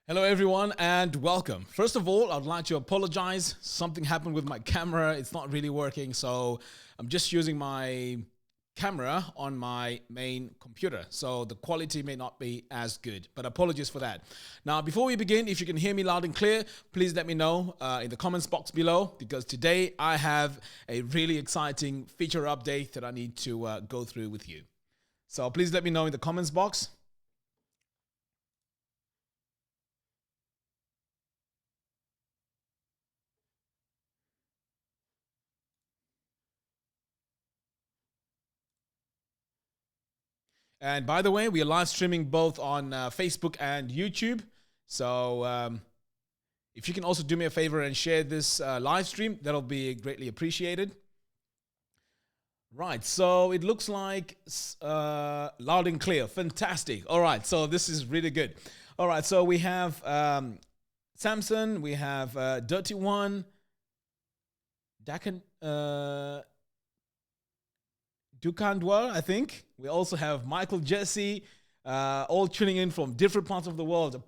Hello everyone and welcome. First of all, I'd like to apologize. Something happened with my camera. It's not really working, so I'm just using my camera on my main computer. So the quality may not be as good, but apologies for that. Now, before we begin, if you can hear me loud and clear, please let me know in the comments box below, because today I have a really exciting feature update that I need to go through with you. So please let me know in the comments box. And by the way, we are live streaming both on Facebook and YouTube. So if you can also do me a favor and share this live stream, that'll be greatly appreciated. Right, so it looks like loud and clear. Fantastic. All right, so this is really good. All right, so we have Samson, we have Dirty One, Dakan. Dukandwar, I think. We also have Michael Jesse, all tuning in from different parts of the world.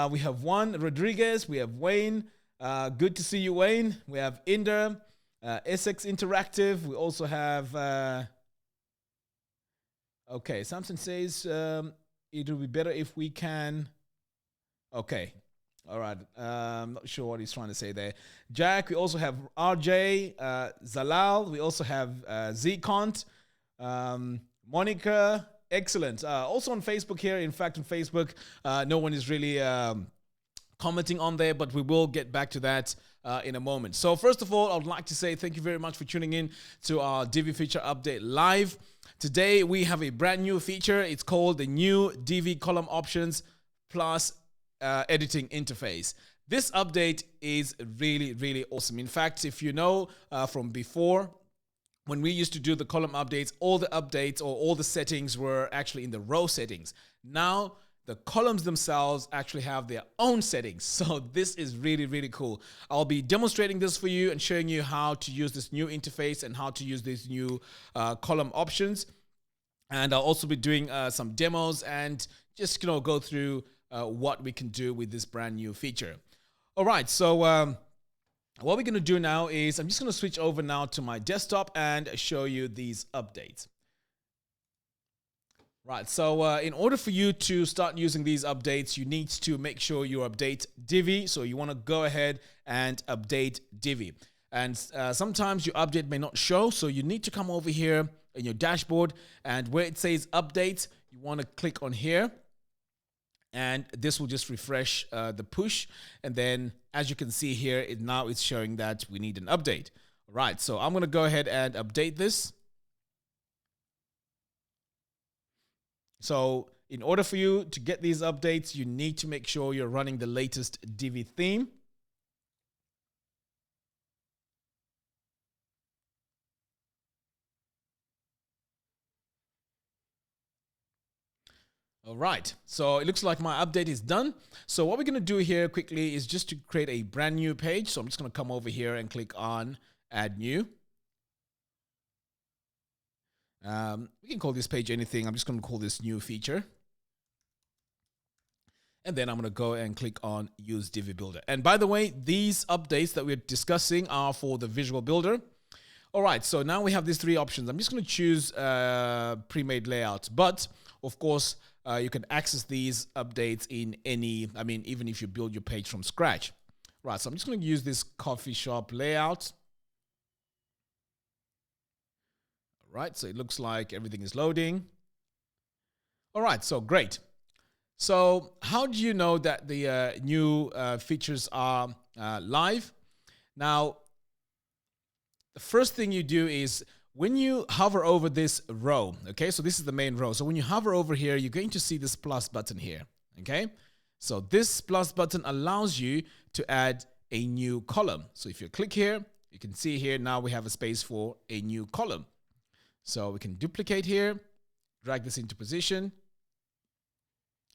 We have Juan Rodriguez, we have Wayne. Good to see you, Wayne. We have Inder, Essex Interactive. We also have, okay, Samson says it will be better if we can. Okay, all right. I'm not sure what he's trying to say there. Jack, we also have RJ, Zalal. We also have Zcont. Monica, excellent. Also on Facebook here. In fact, on Facebook, no one is really commenting on there, but we will get back to that in a moment. So first of all, I'd like to say thank you very much for tuning in to our Divi feature update live. Today, we have a brand new feature. It's called the new Divi column options plus editing interface. This update is really, really awesome. In fact, if you know from before, when we used to do the column updates, all the updates or all the settings were actually in the row settings. Now, the columns themselves actually have their own settings. So this is really, really cool. I'll be demonstrating this for you and showing you how to use this new interface and how to use these new column options. And I'll also be doing some demos and just go through what we can do with this brand new feature. All right, so what we're going to do now is I'm just going to switch over now to my desktop and show you these updates. Right, so in order for you to start using these updates, you need to make sure you update Divi. So you want to go ahead and update Divi. And sometimes your update may not show, so you need to come over here in your dashboard, and where it says update, you want to click on here. And this will just refresh the push. And then as you can see here, now it's showing that we need an update. All right, so I'm going to go ahead and update this. So in order for you to get these updates, you need to make sure you're running the latest Divi theme. All right, so it looks like my update is done. So what we're going to do here quickly is just to create a brand new page. So I'm just going to come over here and click on Add New. We can call this page anything. I'm just going to call this New Feature. And then I'm going to go and click on Use Divi Builder. And by the way, these updates that we're discussing are for the Visual Builder. All right, so now we have these three options. I'm just going to choose pre-made layout. But, of course, you can access these updates in even if you build your page from scratch. Right, so I'm just going to use this coffee shop layout. All right, so it looks like everything is loading. All right, so great. So how do you know that the new features are live? Now, the first thing you do is when you hover over this row, okay, so this is the main row. So when you hover over here, you're going to see this plus button here, okay? So this plus button allows you to add a new column. So if you click here, you can see here now we have a space for a new column. So we can duplicate here, drag this into position,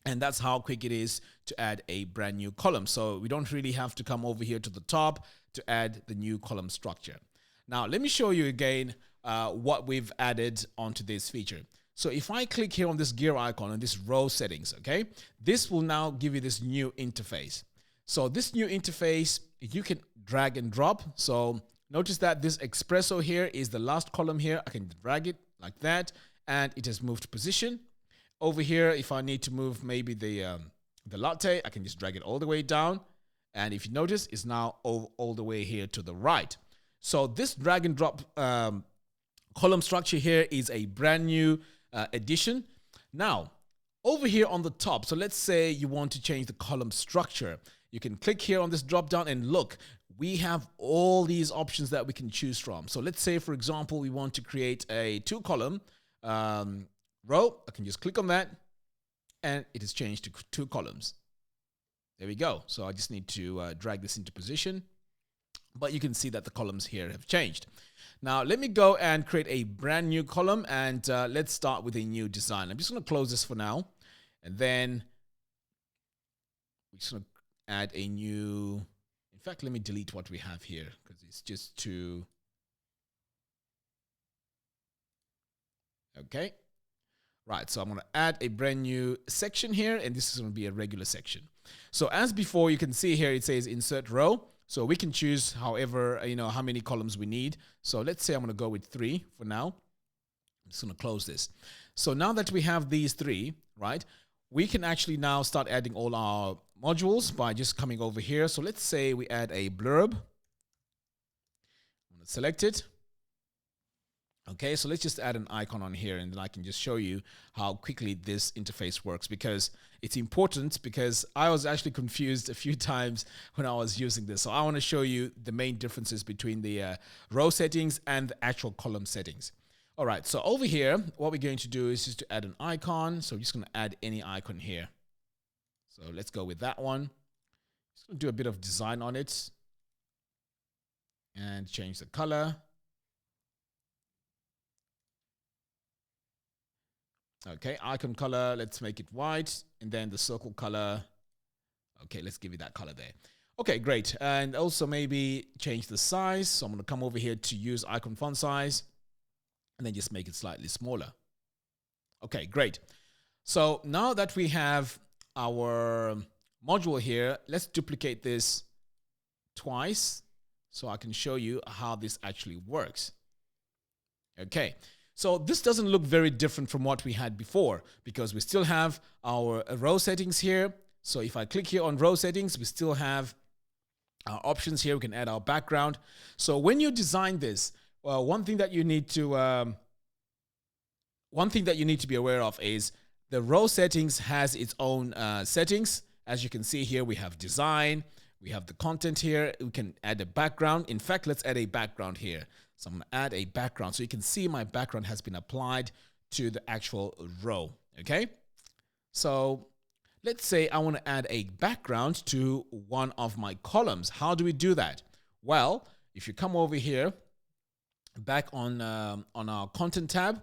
and that's how quick it is to add a brand new column. So we don't really have to come over here to the top to add the new column structure. Now, let me show you again what we've added onto this feature. So if I click here on this gear icon and this row settings, okay, this will now give you this new interface. So this new interface, you can drag and drop. So notice that this espresso here is the last column here. I can drag it like that, and it has moved position. Over here, if I need to move maybe the latte, I can just drag it all the way down. And if you notice, it's now all the way here to the right. So this drag and drop column structure here is a brand new addition. Now, over here on the top, so let's say you want to change the column structure. You can click here on this drop down and look, we have all these options that we can choose from. So let's say, for example, we want to create a 2-column row. I can just click on that and it is changed to 2 columns. There we go. So I just need to drag this into position, but you can see that the columns here have changed. Now let me go and create a brand new column, and let's start with a new design. I'm just going to close this for now, and then we're just going to add a new, in fact, let me delete what we have here because it's just too, okay. Right, so I'm going to add a brand new section here, and this is going to be a regular section. So as before, you can see here it says insert row. So we can choose however, how many columns we need. So let's say I'm going to go with 3 for now. I'm just going to close this. So now that we have these 3, right, we can actually now start adding all our modules by just coming over here. So let's say we add a blurb. I'm going to select it. Okay, so let's just add an icon on here, and then I can just show you how quickly this interface works, because it's important, because I was actually confused a few times when I was using this. So I want to show you the main differences between the row settings and the actual column settings. All right, so over here, what we're going to do is just to add an icon. So I'm just going to add any icon here. So let's go with that one. Just going to do a bit of design on it and change the color. Okay, icon color, let's make it white, and then the circle color. Okay, let's give it that color there. Okay, great. And also maybe change the size. So I'm going to come over here to use icon font size, and then just make it slightly smaller. Okay, great. So now that we have our module here, let's duplicate this twice so I can show you how this actually works. Okay. So this doesn't look very different from what we had before, because we still have our row settings here. So if I click here on row settings, we still have our options here. We can add our background. So when you design this, one thing that you need to be aware of is the row settings has its own settings. As you can see here, we have design, we have the content here. We can add a background. In fact, let's add a background here. So I'm going to add a background. So you can see my background has been applied to the actual row. Okay. So let's say I want to add a background to one of my columns. How do we do that? Well, if you come over here, back on our content tab,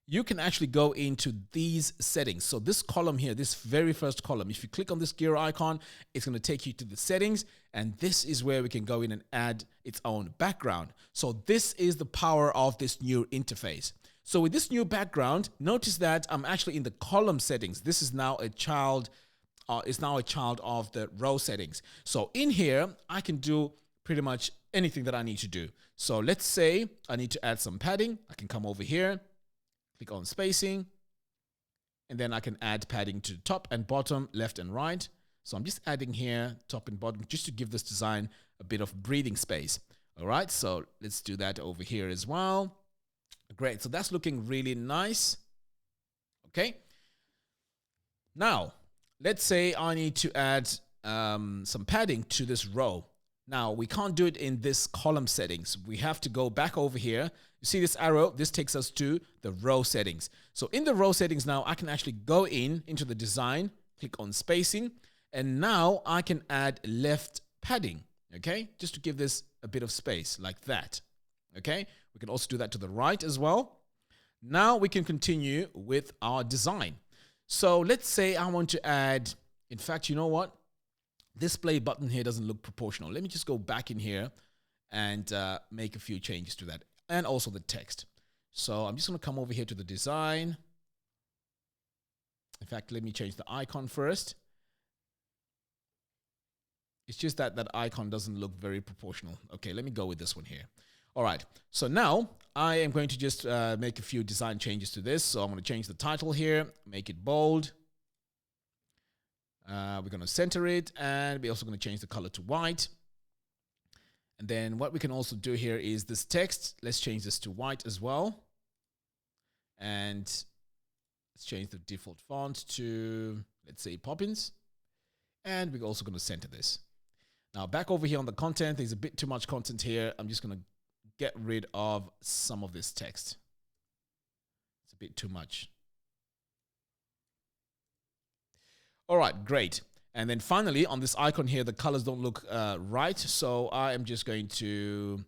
you can actually go into these settings. So this column here, this very first column, if you click on this gear icon, it's going to take you to the settings. And this is where we can go in and add its own background. So this is the power of this new interface. So with this new background, notice that I'm actually in the column settings. This is now a child, is now a child of the row settings. So in here, I can do pretty much anything that I need to do. So let's say I need to add some padding. I can come over here, click on spacing, and then I can add padding to top and bottom, left and right. So I'm just adding here top and bottom just to give this design a bit of breathing space. All right, so let's do that over here as well. Great, so that's looking really nice. Okay. Now, let's say I need to add some padding to this row. Now, we can't do it in this column settings. We have to go back over here. You see this arrow? This takes us to the row settings. So in the row settings now, I can actually go into the design, click on spacing, and now I can add left padding, okay? Just to give this a bit of space like that, okay? We can also do that to the right as well. Now we can continue with our design. So let's say I want to add, in fact, you know what? This play button here doesn't look proportional. Let me just go back in here and make a few changes to that, and also the text. So I'm just going to come over here to the design. In fact, let me change the icon first. It's just that that icon doesn't look very proportional. Okay, let me go with this one here. All right, so now I am going to just make a few design changes to this. So I'm going to change the title here, make it bold. We're going to center it, and we're also going to change the color to white. And then what we can also do here is this text. Let's change this to white as well. And let's change the default font to, let's say, Poppins. And we're also going to center this. Now, back over here on the content, there's a bit too much content here. I'm just going to get rid of some of this text. It's a bit too much. All right, great. And then finally, on this icon here, the colors don't look right. So I am just going to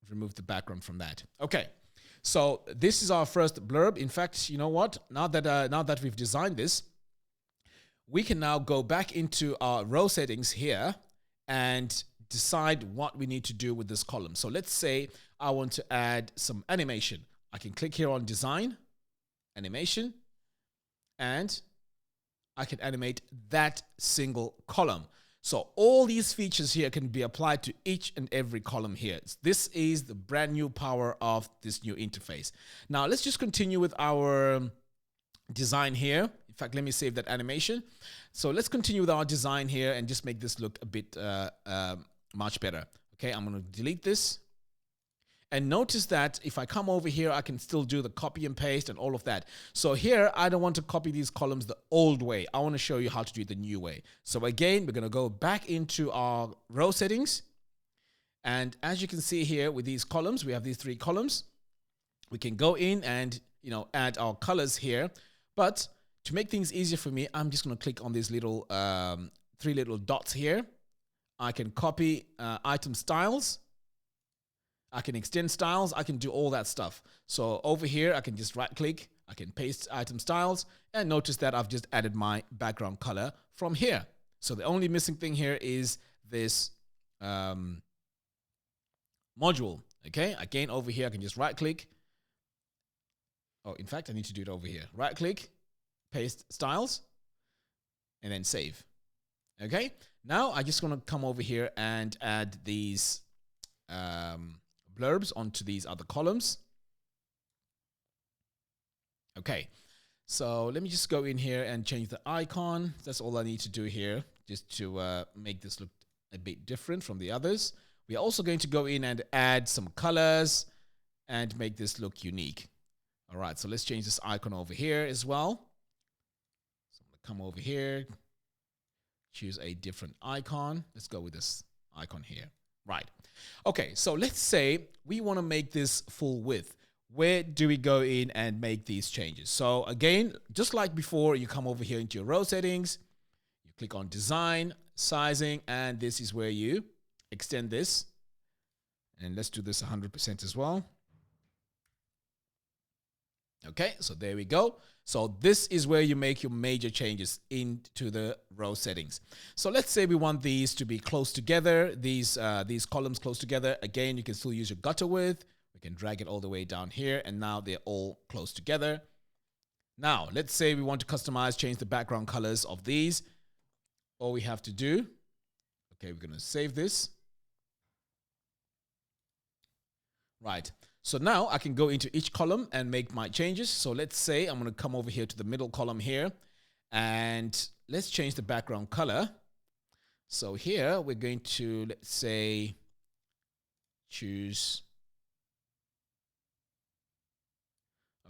remove the background from that. Okay, so this is our first blurb. In fact, you know what? Now that we've designed this, we can now go back into our row settings here and decide what we need to do with this column. So let's say I want to add some animation. I can click here on design, animation, and I can animate that single column. So all these features here can be applied to each and every column here. This is the brand new power of this new interface. Now let's just continue with our design here. In fact, let me save that animation. So let's continue with our design here and just make this look a bit much better. Okay, I'm going to delete this. And notice that if I come over here, I can still do the copy and paste and all of that. So here, I don't want to copy these columns the old way. I want to show you how to do it the new way. So again, we're going to go back into our row settings. And as you can see here with these columns, we have these 3 columns. We can go in and, add our colors here. But to make things easier for me, I'm just going to click on these little 3 little dots here. I can copy item styles. I can extend styles. I can do all that stuff. So over here, I can just right click. I can paste item styles. And notice that I've just added my background color from here. So the only missing thing here is this module. Okay. Again, over here, I can just right click. Oh, in fact, I need to do it over here. Right click, paste styles, and then save. Okay. Now I just want to come over here and add these blurbs onto these other columns. Okay, so let me just go in here and change the icon. That's all I need to do here, just to make this look a bit different from the others. We're also going to go in and add some colors and make this look unique. All right, so let's change this icon over here as well. So I'm going to come over here, choose a different icon. Let's go with this icon here. Right. Okay, so let's say we want to make this full width. Where do we go in and make these changes? So again, just like before, you come over here into your row settings, you click on design, sizing, and this is where you extend this. And let's do this 100% as well. Okay, so there we go. So this is where you make your major changes into the row settings. So let's say we want these to be close together, these columns close together. Again, you can still use your gutter width. We can drag it all the way down here, and now they're all close together. Now, let's say we want to customize, change the background colors of these. All we have to do, okay, we're going to save this. Right. So now I can go into each column and make my changes. So let's say I'm going to come over here to the middle column here, and let's change the background color. So here we're going to, let's say, choose.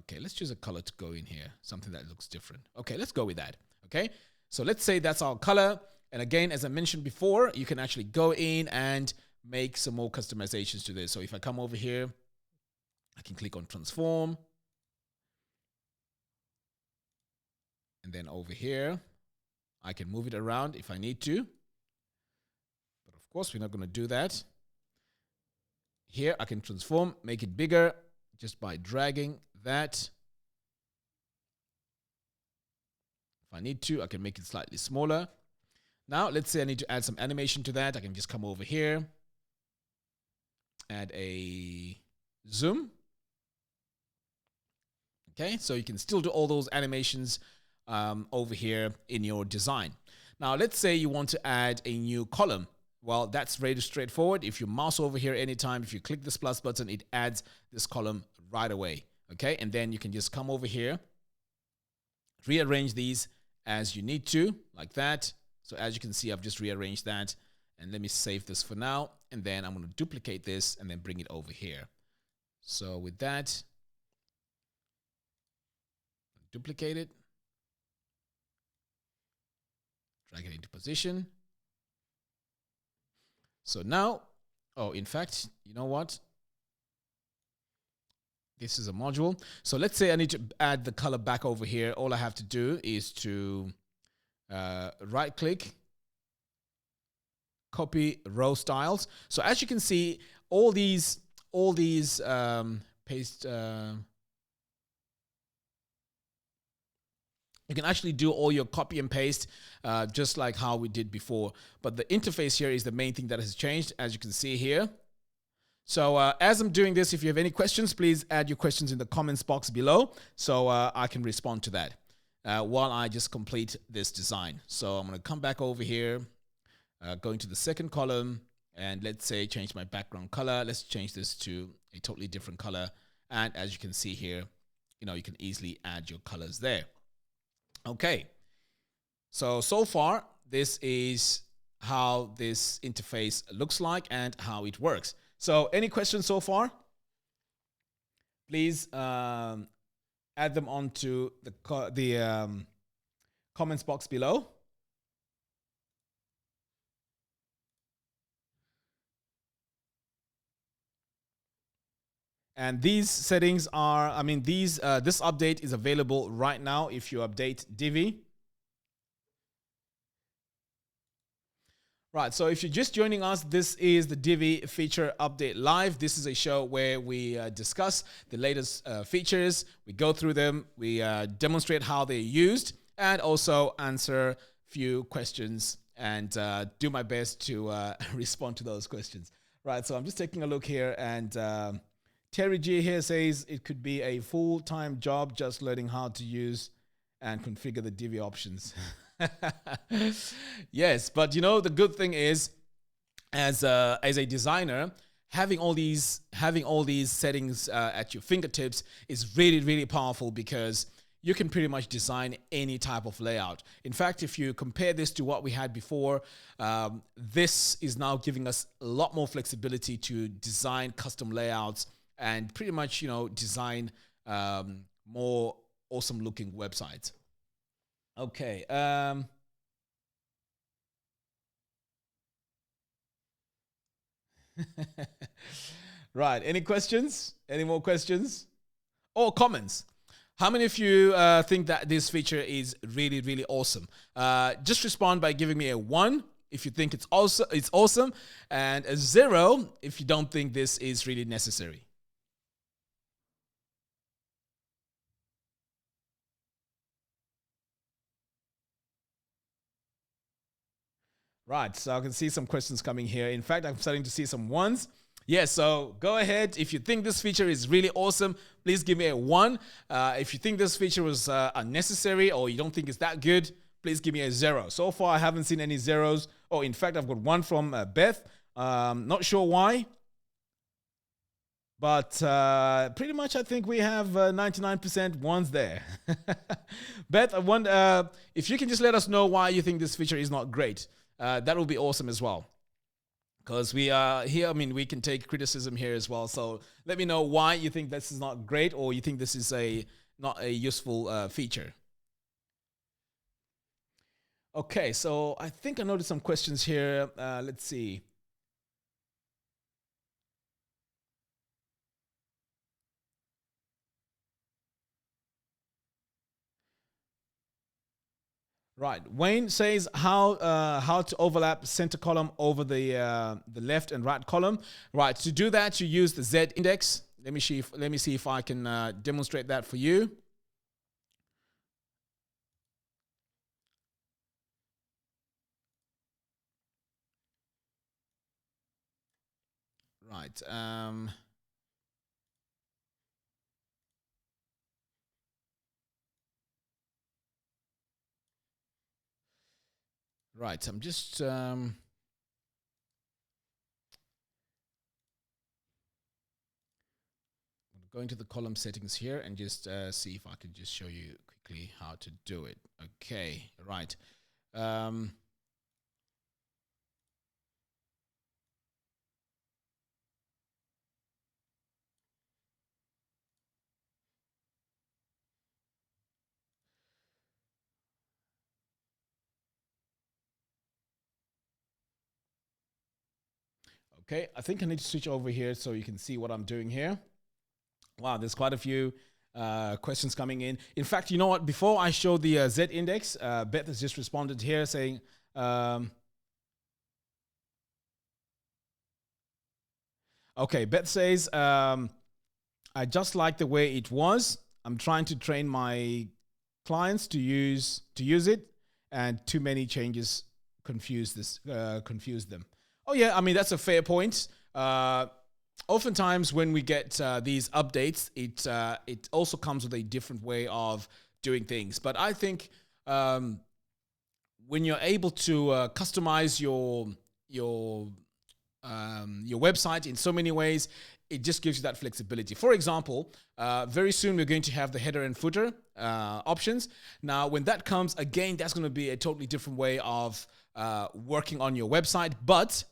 Okay, let's choose a color to go in here, something that looks different. Okay, let's go with that. Okay, so let's say that's our color. And again, as I mentioned before, you can actually go in and make some more customizations to this. So if I come over here, I can click on transform. And then over here, I can move it around if I need to. But of course, we're not going to do that. Here, I can transform, make it bigger just by dragging that. If I need to, I can make it slightly smaller. Now, let's say I need to add some animation to that. I can just come over here, add a zoom. Okay, so you can still do all those animations over here in your design. Now, let's say you want to add a new column. Well, that's very straightforward. If you mouse over here anytime, if you click this plus button, it adds this column right away. Okay, and then you can just come over here, rearrange these as you need to, like that. So as you can see, I've just rearranged that. And let me save this for now. And then I'm going to duplicate this and then bring it over here. So with that, duplicate it, drag it into position. So now, oh, in fact, you know what? This is a module. So let's say I need to add the color back over here. All I have to do is to right click, copy row styles. So as you can see, all these paste, you can actually do all your copy and paste just like how we did before. But the interface here is the main thing that has changed, as you can see here. So as I'm doing this, if you have any questions, please add your questions in the comments box below so I can respond to that while I just complete this design. So I'm going to come back over here, go into the second column, and let's say change my background color. Let's change this to a totally different color. And as you can see here, you can easily add your colors there. Okay. So far, this is how this interface looks like and how it works. So any questions so far? Please add them onto the comments box below. And these settings are, this update is available right now if you update Divi. Right, so if you're just joining us, this is the Divi Feature Update Live. This is a show where we discuss the latest features, we go through them, we demonstrate how they're used, and also answer a few questions and do my best to respond to those questions. Right, so I'm just taking a look here, and Terry G here says it could be a full-time job just learning how to use and configure the Divi options. Yes, but the good thing is, as a designer, having all these settings at your fingertips is really, really powerful, because you can pretty much design any type of layout. In fact, if you compare this to what we had before, this is now giving us a lot more flexibility to design custom layouts and pretty much design more awesome looking websites. Okay. Right. Any questions? Any more questions? Or comments? How many of you think that this feature is really, really awesome? Just respond by giving me a 1 if you think it's awesome, and a 0 if you don't think this is really necessary. Right, so I can see some questions coming here. In fact, I'm starting to see some 1s. Yes, so go ahead. If you think this feature is really awesome, please give me a 1. If you think this feature was unnecessary or you don't think it's that good, please give me a 0. So far, I haven't seen any zeros. Oh, in fact, I've got 1 from Beth. Not sure why. But pretty much I think we have 99% 1s there. Beth, I wonder if you can just let us know why you think this feature is not great. That will be awesome as well. Because we are here, we can take criticism here as well. So let me know why you think this is not great, or you think this is not a useful feature. Okay, so I think I noticed some questions here. Let's see. Right. Wayne says how to overlap center column over the left and right column. Right. To do that, you use the Z index. Let me see if I can demonstrate that for you. Right. Right, I'm just going to the column settings here and just see if I can just show you quickly how to do it. Okay, right. Okay, I think I need to switch over here so you can see what I'm doing here. Wow, there's quite a few questions coming in. In fact, you know what? Before I show the Z index, Beth has just responded here saying, okay, Beth says, I just like the way it was. I'm trying to train my clients to use it, and too many changes confuse them. Oh yeah, I mean that's a fair point. Oftentimes when we get these updates, it also comes with a different way of doing things. But I think when you're able to customize your website in so many ways, it just gives you that flexibility. For example, very soon we're going to have the header and footer options. Now, when that comes, again, that's going to be a totally different way of working on your website, but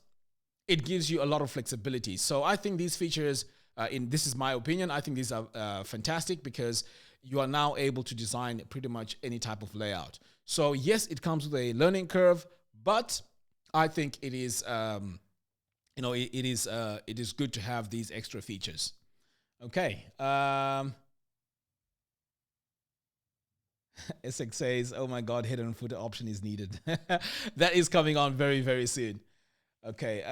it gives you a lot of flexibility. So I think these features, this is my opinion, I think these are fantastic because you are now able to design pretty much any type of layout. So yes, it comes with a learning curve, but I think it is it is good to have these extra features. Okay. Essex says, "Oh my God, header and footer option is needed." That is coming on very, very soon. Okay.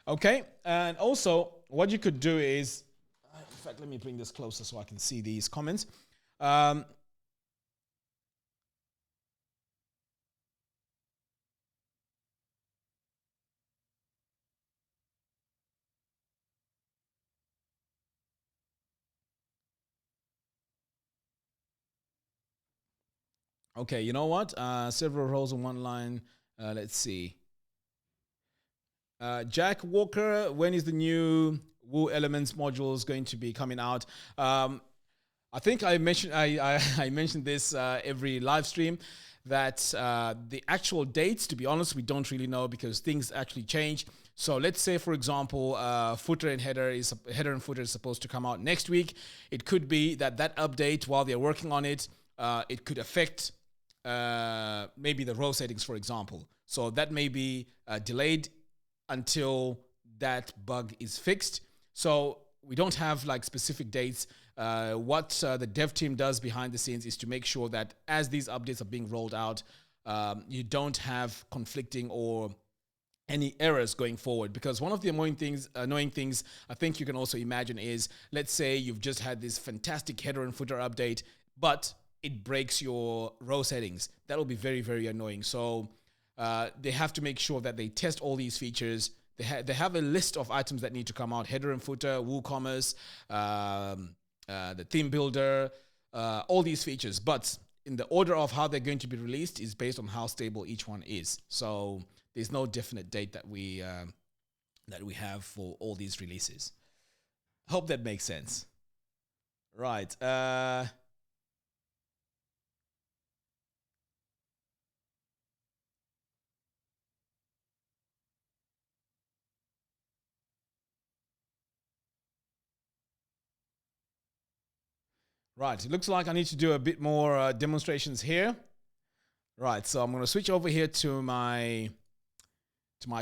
Okay. And also, what you could do is, in fact, let me bring this closer so I can see these comments. Okay, you know what? Several rows in one line. Let's see. Jack Walker, when is the new Woo Elements modules going to be coming out? I think I mentioned I mentioned this every live stream that the actual dates, to be honest, we don't really know because things actually change. So let's say, for example, footer and header and footer is supposed to come out next week. It could be that update, while they're working on it, it could affect maybe the row settings, for example. So that may be delayed until that bug is fixed. So we don't have like specific dates. What the dev team does behind the scenes is to make sure that as these updates are being rolled out, you don't have conflicting or any errors going forward. Because one of the annoying things I think you can also imagine is, let's say you've just had this fantastic header and footer update, but it breaks your row settings. That will be very, very annoying. So they have to make sure that they test all these features. They have a list of items that need to come out: header and footer, WooCommerce, the theme builder, all these features. But in the order of how they're going to be released is based on how stable each one is. So there's no definite date that we have for all these releases. Hope that makes sense. Right. Right, it looks like I need to do a bit more demonstrations here. Right, so I'm going to switch over here to my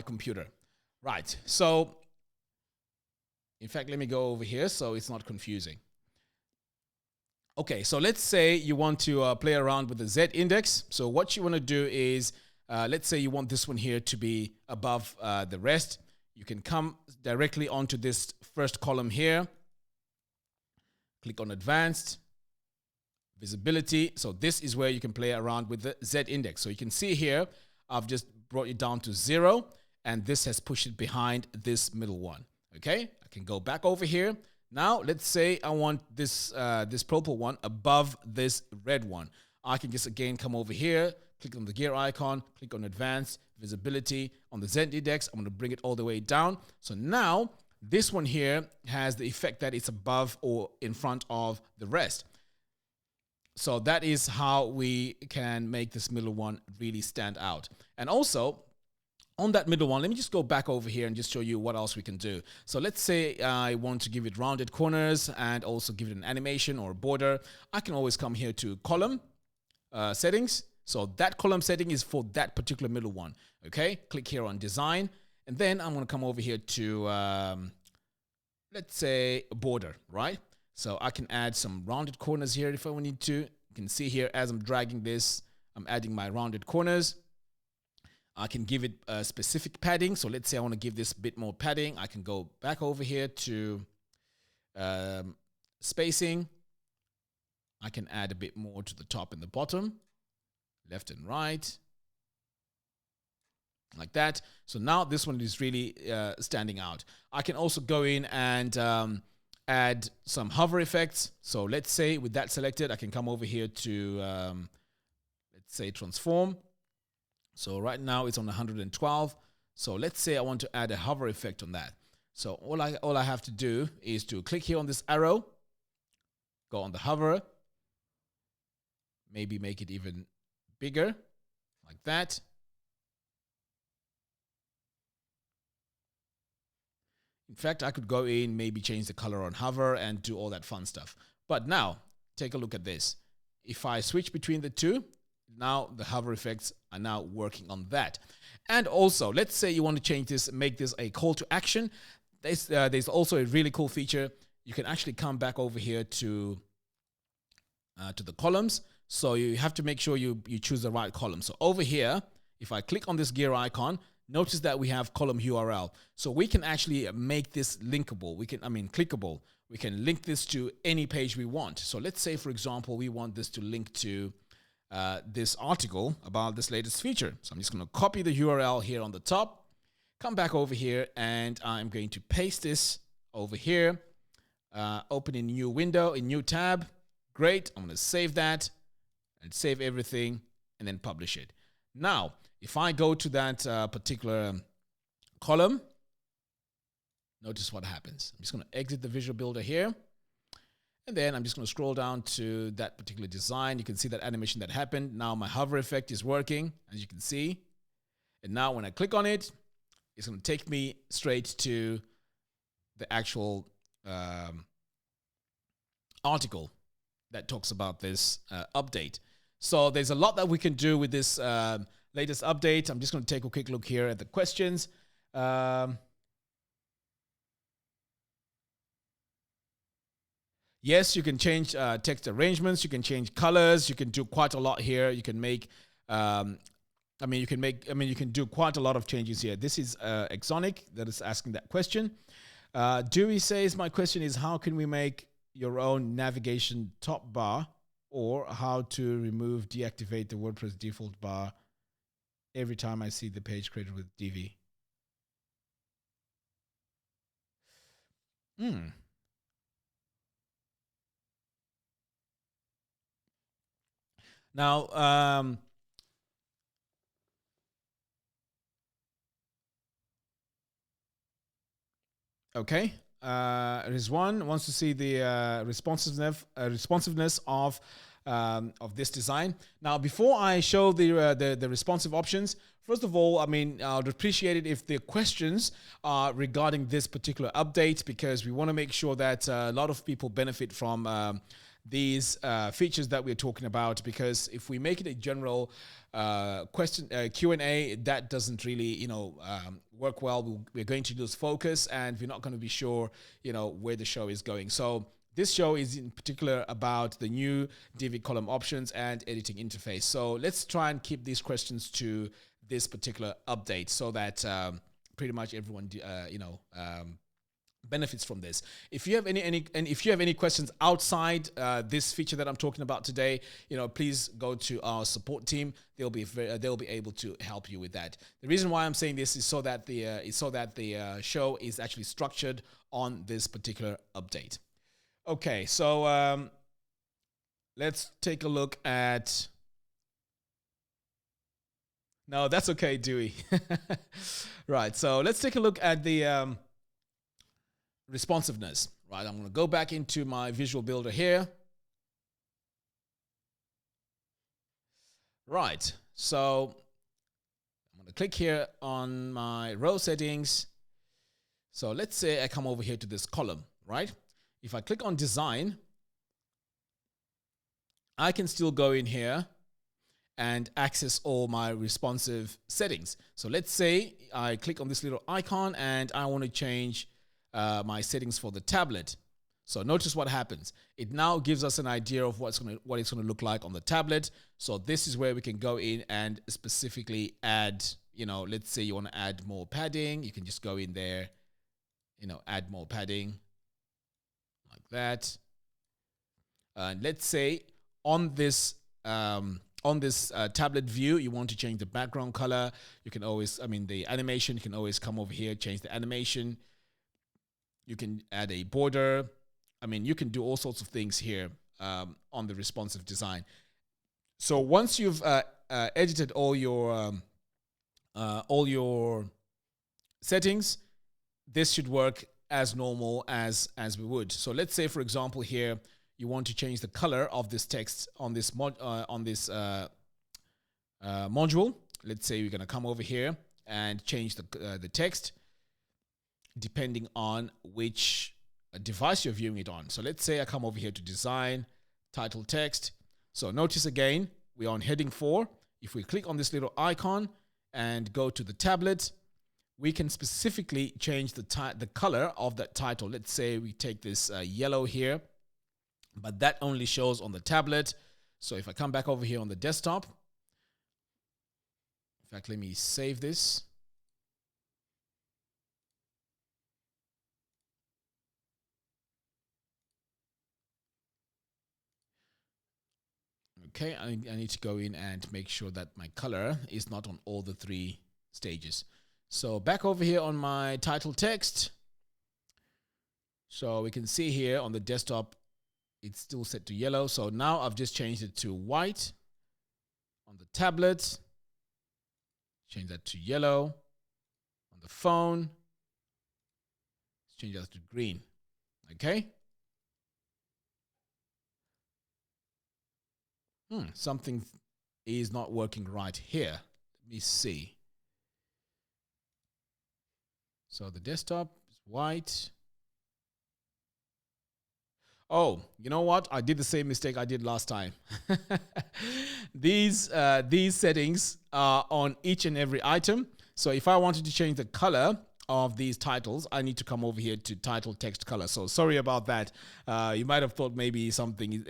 computer. Right, so in fact, let me go over here so it's not confusing. Okay, so let's say you want to play around with the Z index. So what you want to do is, let's say you want this one here to be above the rest. You can come directly onto this first column here. Click on Advanced. visibility. So this is where you can play around with the Z index. So you can see here, I've just brought it down to 0, and this has pushed it behind this middle one. Okay, I can go back over here. Now, let's say I want this this purple one above this red one. I can just again come over here, click on the gear icon, click on advanced visibility on the Z index. I'm going to bring it all the way down. So now this one here has the effect that it's above or in front of the rest. So that is how we can make this middle one really stand out. And also, on that middle one, let me just go back over here and just show you what else we can do. So let's say I want to give it rounded corners and also give it an animation or a border. I can always come here to column settings. So that column setting is for that particular middle one. Okay, click here on design. And then I'm going to come over here to, let's say, a border, right? So I can add some rounded corners here if I need to. You can see here as I'm dragging this, I'm adding my rounded corners. I can give it a specific padding. So let's say I want to give this a bit more padding. I can go back over here to spacing. I can add a bit more to the top and the bottom, left and right, like that. So now this one is really standing out. I can also go in and add some hover effects. So let's say with that selected, I can come over here to, let's say, transform. So right now it's on 112. So let's say I want to add a hover effect on that. So all I have to do is to click here on this arrow, go on the hover, maybe make it even bigger, like that. In fact, I could go in, maybe change the color on hover and do all that fun stuff. But now, take a look at this. If I switch between the two, now the hover effects are now working on that. And also, let's say you want to change this, make this a call to action. There's also a really cool feature. You can actually come back over here to the columns. So you have to make sure you choose the right column. So over here, if I click on this gear icon, notice that we have column URL. So we can actually make this linkable. Clickable. We can link this to any page we want. So let's say, for example, we want this to link to this article about this latest feature. So I'm just going to copy the URL here on the top, come back over here, and I'm going to paste this over here, open a new window, a new tab. Great. I'm going to save that and save everything and then publish it. Now, if I go to that particular column, notice what happens. I'm just going to exit the visual builder here. And then I'm just going to scroll down to that particular design. You can see that animation that happened. Now my hover effect is working, as you can see. And now when I click on it, it's going to take me straight to the actual article that talks about this update. So there's a lot that we can do with this latest update. I'm just going to take a quick look here at the questions. Yes, you can change text arrangements. You can change colors. You can do quite a lot here. You can make, you can do quite a lot of changes here. This is Exonic that is asking that question. Divi says, my question is, how can we make your own navigation top bar, or how to remove, deactivate the WordPress default bar every time I see the page created with Divi? Now, okay. Rizwan wants to see the responsiveness of this design. Now, before I show the responsive options, first of all, I'd appreciate it if the questions are regarding this particular update, because we want to make sure that a lot of people benefit from these features that we're talking about. Because if we make it a general question Q&A, that doesn't really work well. We're going to lose focus, and we're not going to be sure where the show is going. So this show is in particular about the new Divi column options and editing interface. So let's try and keep these questions to this particular update, so that pretty much everyone benefits from this. If you have and if you have any questions outside this feature that I'm talking about today, please go to our support team. They'll be able to help you with that. The reason why I'm saying this is so that the show is actually structured on this particular update. Okay, so let's take a look at. No, that's okay, Dewey. Right, so let's take a look at the responsiveness. Right, I'm going to go back into my visual builder here. Right, so I'm going to click here on my row settings. So let's say I come over here to this column, right? If I click on design, I can still go in here and access all my responsive settings. So let's say I click on this little icon and I want to change my settings for the tablet. So notice what happens. It now gives us an idea of what it's going to look like on the tablet. So this is where we can go in and specifically add, let's say you want to add more padding. You can just go in there, add more padding like that. And let's say on this tablet view, you want to change the background color. You can always, the animation, you can always come over here, change the animation. You can add a border. You can do all sorts of things here on the responsive design. So once you've edited all your settings, this should work as normal as we would. So let's say, for example, here you want to change the color of this text on this module. Let's say we're going to come over here and change the text depending on which device you're viewing it on. So let's say I come over here to design, title text. So notice again, we're on heading 4. If we click on this little icon and go to the tablet, we can specifically change the color of that title. Let's say we take this yellow here, but that only shows on the tablet. So if I come back over here on the desktop, in fact, let me save this. Okay, I need to go in and make sure that my color is not on all the 3 stages. So back over here on my title text. So we can see here on the desktop, it's still set to yellow. So now I've just changed it to white. On the tablet, change that to yellow. On the phone, let's change that to green. Okay. Something is not working right here. Let me see. So the desktop is white. Oh, you know what? I did the same mistake I did last time. These settings are on each and every item. So if I wanted to change the color of these titles, I need to come over here to title text color. So sorry about that. You might have thought maybe something,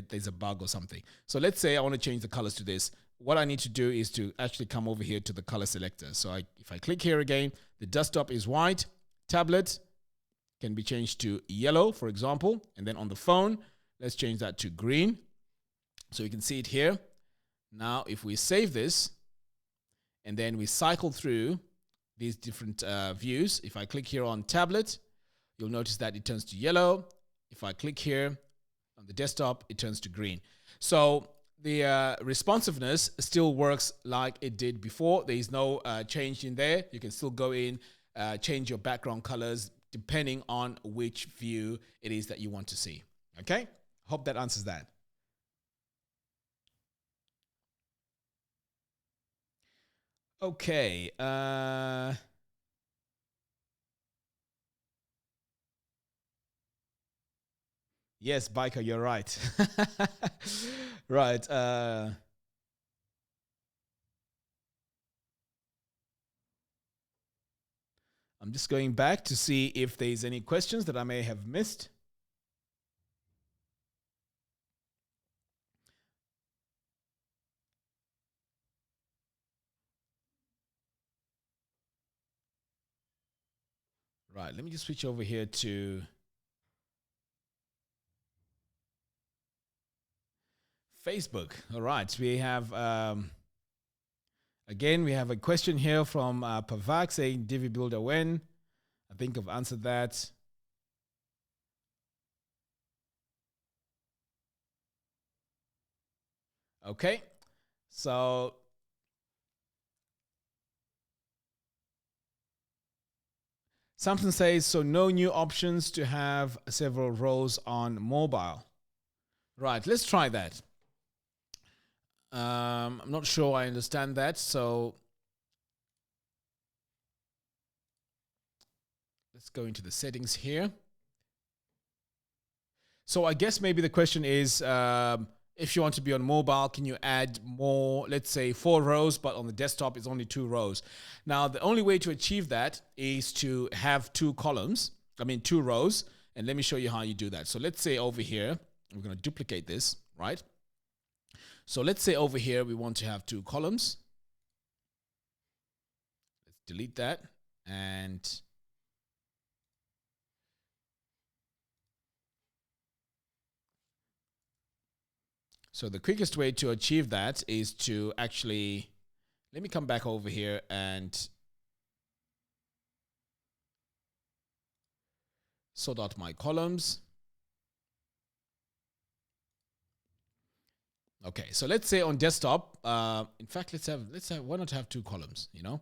there's a bug or something. So let's say I want to change the colors to this. What I need to do is to actually come over here to the color selector. So if I click here again, the desktop is white, tablet can be changed to yellow, for example. And then on the phone, let's change that to green. So you can see it here. Now, if we save this and then we cycle through these different views, if I click here on tablet, you'll notice that it turns to yellow. If I click here on the desktop, it turns to green. So the responsiveness still works like it did before. There is no change in there. You can still go in, change your background colors depending on which view it is that you want to see. Okay? Hope that answers that. Okay. Yes, Biker, you're right. Right. I'm just going back to see if there's any questions that I may have missed. Right, let me just switch over here to Facebook. All right, we have, again, we have a question here from Pavak saying, Divi Builder when? I think I've answered that. Okay, so something says, so no new options to have several rows on mobile. Right, let's try that. I'm not sure I understand that, so let's go into the settings here. So I guess maybe the question is, if you want to be on mobile, can you add more, let's say 4 rows, but on the desktop it's only 2 rows. Now, the only way to achieve that is to have 2 rows. And let me show you how you do that. So let's say over here, we're going to duplicate this, right? So let's say over here, we want to have 2 columns. Let's delete that. And so the quickest way to achieve that is to actually, let me come back over here and sort out my columns. Okay, so let's say on desktop, in fact, let's have, why not have 2 columns, you know?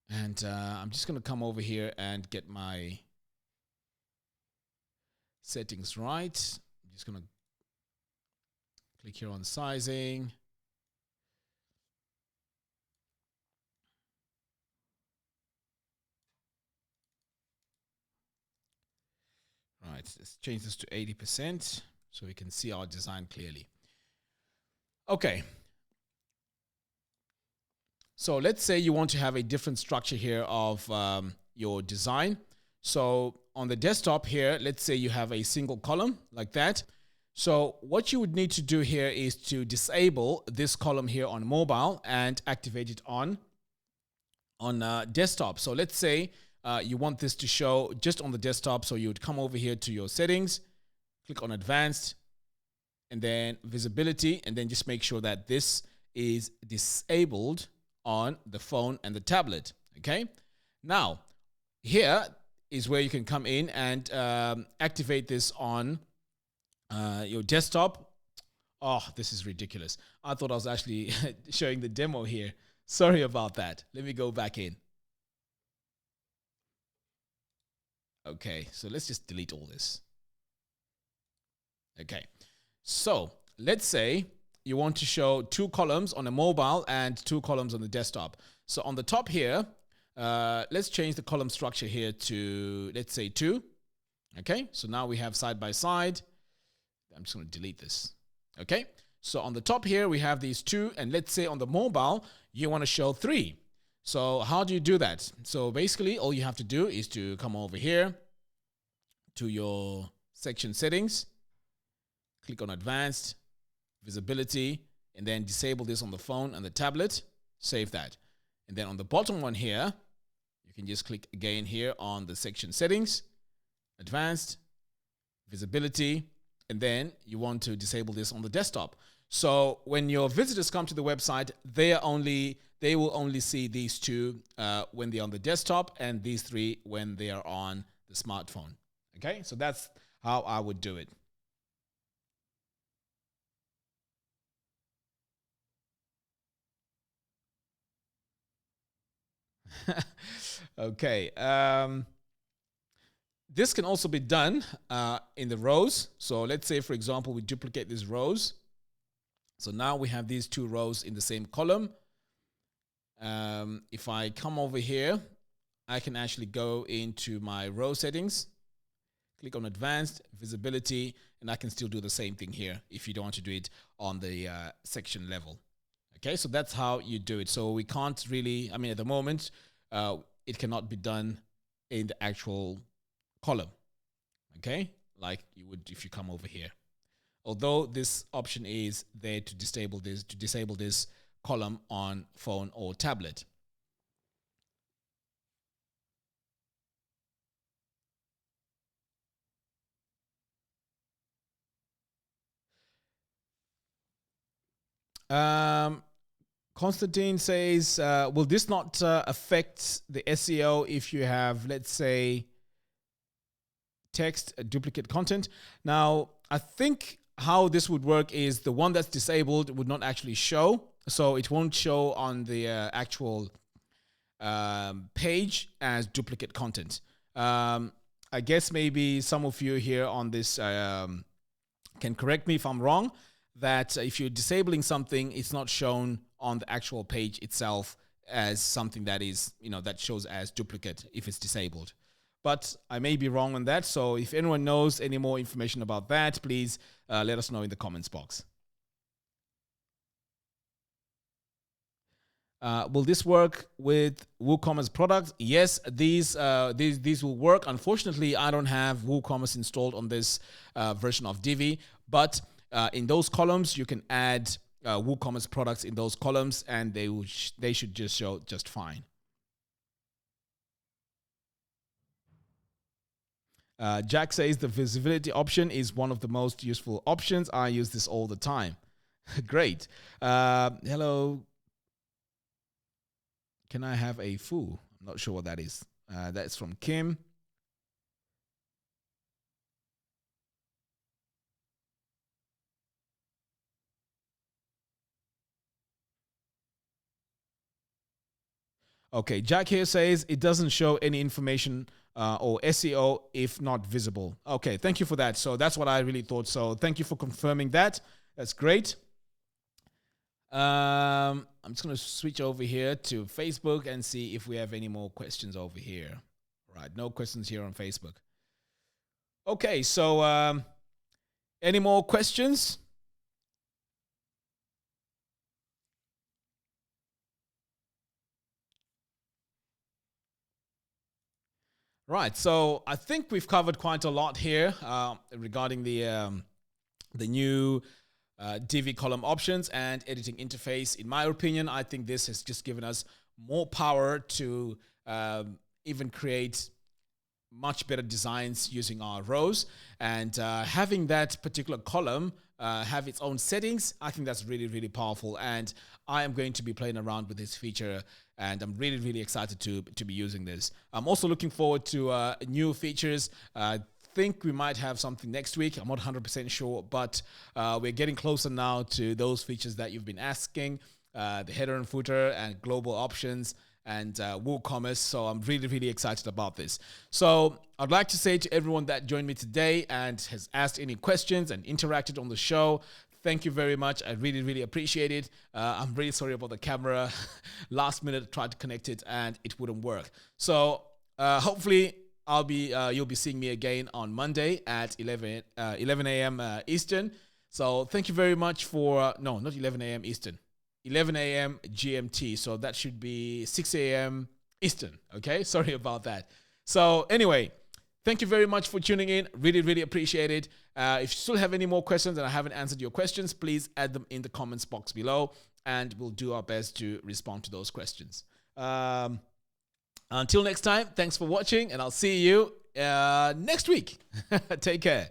And I'm just going to come over here and get my settings right. I'm just going to click here on sizing. Right, let's change this to 80% so we can see our design clearly. Okay. So let's say you want to have a different structure here of your design. So on the desktop here, let's say you have a single column like that. So what you would need to do here is to disable this column here on mobile and activate it on desktop. So let's say you want this to show just on the desktop. So you would come over here to your settings, click on advanced, and then visibility, and then just make sure that this is disabled on the phone and the tablet. Okay. Now, here is where you can come in and activate this on your desktop. Oh, this is ridiculous. I thought I was actually showing the demo here. Sorry about that. Let me go back in. Okay, so let's just delete all this. Okay, so let's say you want to show 2 columns on a mobile and 2 columns on the desktop. So on the top here, let's change the column structure here to, let's say 2. Okay, so now we have side by side. I'm just going to delete this. Okay, so on the top here, we have these 2. And let's say on the mobile, you want to show 3. So how do you do that? So basically, all you have to do is to come over here to your section settings, click on advanced, visibility, and then disable this on the phone and the tablet, save that. And then on the bottom one here, you can just click again here on the section settings, advanced, visibility, and then you want to disable this on the desktop. So when your visitors come to the website, they will only see these 2 when they're on the desktop and these 3 when they are on the smartphone. Okay, so that's how I would do it. Okay. This can also be done in the rows. So let's say, for example, we duplicate these rows. So now we have these 2 rows in the same column. If I come over here, I can actually go into my row settings, click on advanced, visibility, and I can still do the same thing here if you don't want to do it on the section level. Okay, so that's how you do it. So we can't really, I mean, at the moment, it cannot be done in the actual column, okay, like you would if you come over here. Although this option is there to disable this column on phone or tablet. Um, Constantine says, will this not affect the SEO if you have, let's say, text duplicate content? Now, I think how this would work is the one that's disabled would not actually show. So it won't show on the actual page as duplicate content. I guess maybe some of you here on this can correct me if I'm wrong, that if you're disabling something, it's not shown on the actual page itself as something that is, that shows as duplicate if it's disabled. But I may be wrong on that. So if anyone knows any more information about that, please let us know in the comments box. Will this work with WooCommerce products? Yes, these will work. Unfortunately, I don't have WooCommerce installed on this version of Divi, but in those columns, you can add WooCommerce products in those columns, and they should just show just fine. Jack says the visibility option is one of the most useful options. I use this all the time. Great. Hello. Can I have a foo? I'm not sure what that is. That's from Kim. Okay, Jack here says it doesn't show any information or SEO if not visible. Okay, thank you for that. So that's what I really thought. So thank you for confirming that. That's great. I'm just going to switch over here to Facebook and see if we have any more questions over here. Right, no questions here on Facebook. Okay, so any more questions? Right, so I think we've covered quite a lot here regarding the new Divi column options and editing interface. In my opinion, I think this has just given us more power to even create much better designs using our rows, and having that particular column have its own settings. I think that's really, really powerful, and I am going to be playing around with this feature, and I'm really, really excited to be using this. I'm also looking forward to new features. Think we might have something next week. I'm not 100% sure, but we're getting closer now to those features that you've been asking, the header and footer and global options and WooCommerce. So I'm really, really excited about this. So I'd like to say to everyone that joined me today and has asked any questions and interacted on the show, thank you very much. I really, really appreciate it. I'm really sorry about the camera. Last minute, I tried to connect it and it wouldn't work. So hopefully you'll be seeing me again on Monday at 11 a.m. Eastern. So thank you very much for, no, not 11 a.m. Eastern, 11 a.m. GMT. So that should be 6 a.m. Eastern. Okay. Sorry about that. So anyway, thank you very much for tuning in. Really, really appreciate it. If you still have any more questions and I haven't answered your questions, please add them in the comments box below and we'll do our best to respond to those questions. Until next time, thanks for watching and I'll see you next week. Take care.